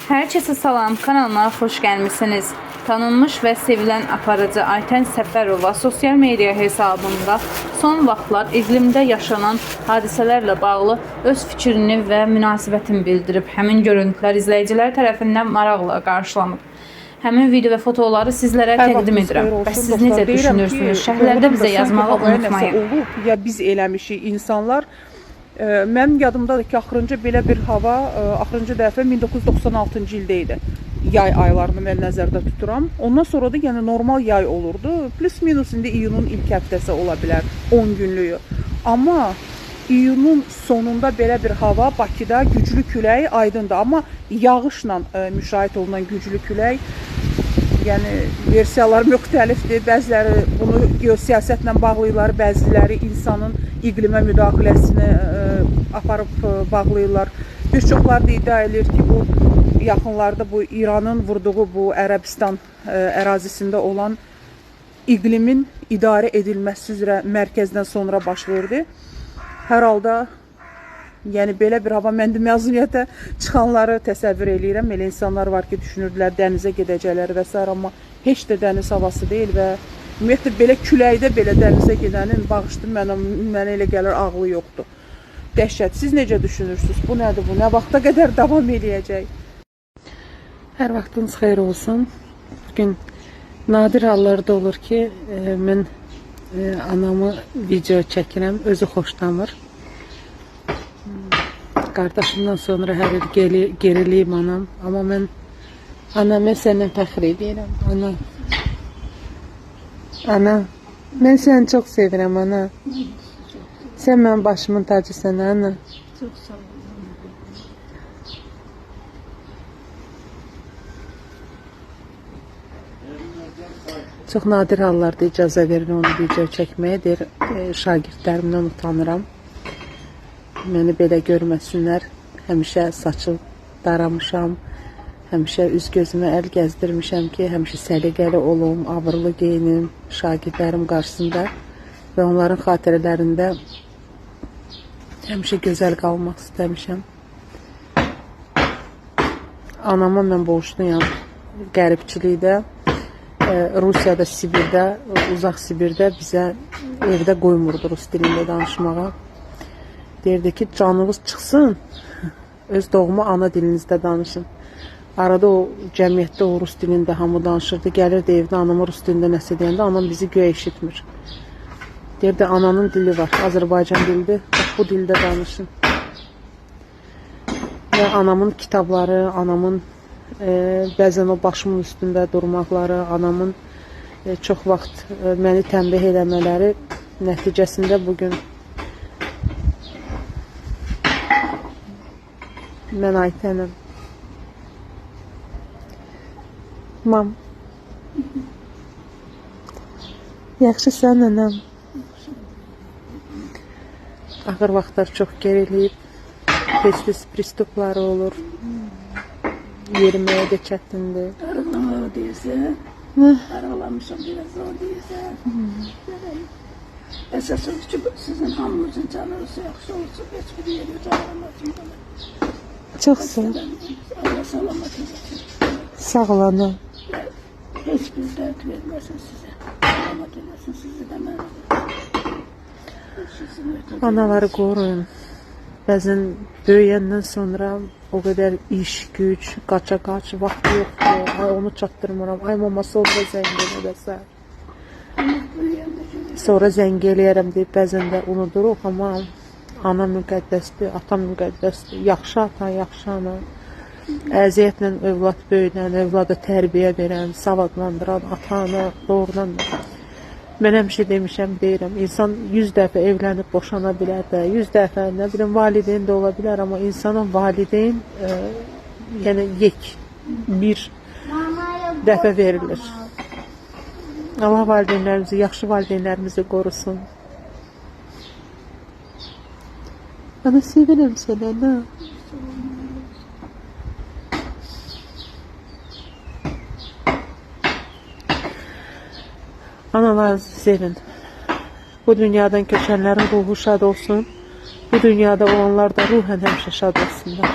Herkese salam, kanalıma hoş gelmişsiniz. Tanınmış ve sevilen aparıcı Ayten Səfərova sosyal medya hesabında son vaxtlar iqlimdə yaşanan hadisələrlə bağlı öz fikrini və münasibətini bildirib. Həmin görüntülər izləyicilər tərəfindən maraqla qarşılanıb. Həmin video və fotoları sizlərə təqdim edirəm. Bəs siz necə düşünürsünüz? Şərhlərdə bizə yazmağı unutmayın. Olub, ya biz eləmişik insanlar. Mənim yadımdadır ki, axırıncı belə bir hava axırıncı dəfə 1996-cı ildə idi. Yay aylarını mən nəzərdə tuturam. Ondan sonra da yəni normal yay olurdu. Plus minus indi iyunun ilk həftəsi ola bilər, 10 günlüyü. Amma iyunun sonunda belə bir hava Bakıda güclü külək aydındır. Amma yağışla müşahidə olunan güclü külək, yəni versiyalar müxtəlifdir. Bəziləri bunu geosiyasətlə bağlayırlar, bəziləri insanın iqlimə müdaxiləsini aparıb bağlayırlar. Bir çoxları da iddia edir ki, bu yaxınlarda bu İranın vurduğu bu Ərəbistan ərazisində olan iqlimin idarə edilməsi üzrə mərkəzdən sonra baş verdi. Hər halda yəni belə bir hava, mən də məzuniyyətə çıxanları təsəvvür eləyirəm. Elə insanlar var ki, düşünürdülər dənizə gedəcəklər və s. amma heç də dəniz havası deyil və ümumiyyətlə belə küləkdə belə dənizə gedənin bağışdı, mənə elə gəlir ağlı yoxdur. Dəhşət. Siz necə düşünürsünüz? Bu nədir bu? Nə vaxta qədər davam eləyəcək? Hər vaxtınız xeyir olsun. Bugün nadir hallarda olur ki, mən anamı video çəkirəm, özü xoşlamır. Qardaşımdan sonra hər il geriliyim anam. Amma mən anamı səndən fəxr edirəm. Ana, mən səni çox sevirəm, ana. Sən mənim başımın tacısan, ana. Çox sağ olun. Çox nadir hallarda icazə verir onu video çəkməyə. Deyir, şagirdlərimdən utanıram. Məni belə görməsinlər. Həmişə saçı daramışam. Həmişə üz gözümə əl gəzdirmişəm ki, həmişə səliqəli olum, abırlı geyinim şagirdlərim qarşısında və onların xatirələrində həmişə gözəl qalmaq istəmişəm. Anama mən borçluyam qəribçilikdə. Rusiyada, Sibirdə, uzaq Sibirdə bizə evdə qoymurdu rus dilində danışmağa. Deyirdi ki, canınız çıxsın, öz doğma ana dilinizdə danışın. Arada o cəmiyyətdə o rus dilində hamı danışırdı. Gəlirdi evdə anama rus dilində nəsə deyəndə anam bizi göyə eşitmir. Deyirdi, ananın dili var, Azərbaycan dilidir, bu dildə danışın. Və anamın kitabları, anamın bəzən o başımın üstündə durmaqları, anamın çox vaxt məni tənbih eləmələri nəticəsində bugün mən Aytənəm. Mam. Yaxşısan, anam. Ağır vaxtlar çox geriliyib. Tez-tez pristupları olur. Yeriməyə də çətindir. Arıqlamaq deyirsə, arıqlamışam biraz o deyirsə. Əsas odur ki, sizin hamınızın canınız yaxşı olsun, heç bir yeri canlanmasın. Çox sağ ol. Allah salamat edin. Sağ ol, ana. Heç bir dərd verməsin sizə. Salamat eləsin sizi də mənə. Anaları qoruyun. Bəzən böyüyəndən sonra o qədər iş, güc, qaça-qaç, vaxt yoxdur. Ay, onu çatdırmıram. Ay, maması orada zəng eləsə. Sonra zəng eləyərəm deyib, bəzən də unuduruq. Amma ana müqəddəsdir, ata müqəddəsdir. Yaxşı ata, yaxşı ana. Əziyyətlə övlad böyüdən, övlada tərbiyə verən, savadlandıran ata-ana doğrudan da. Mən həmişə demişəm, deyirəm, insan 100 dəfə evlənib boşana bilər də, 100 dəfə, nə bilim, valideyn də ola bilər, amma insana valideyn yəni bir dəfə verilir. Allah valideynlərimizi, yaxşı valideynlərimizi qorusun. Ana, sevinəm sənə, ana. Analarınızı sevin. Bu dünyadan köçənlərin ruhu şad olsun. Bu dünyada olanlar da ruhən həmişə şad olsunlar.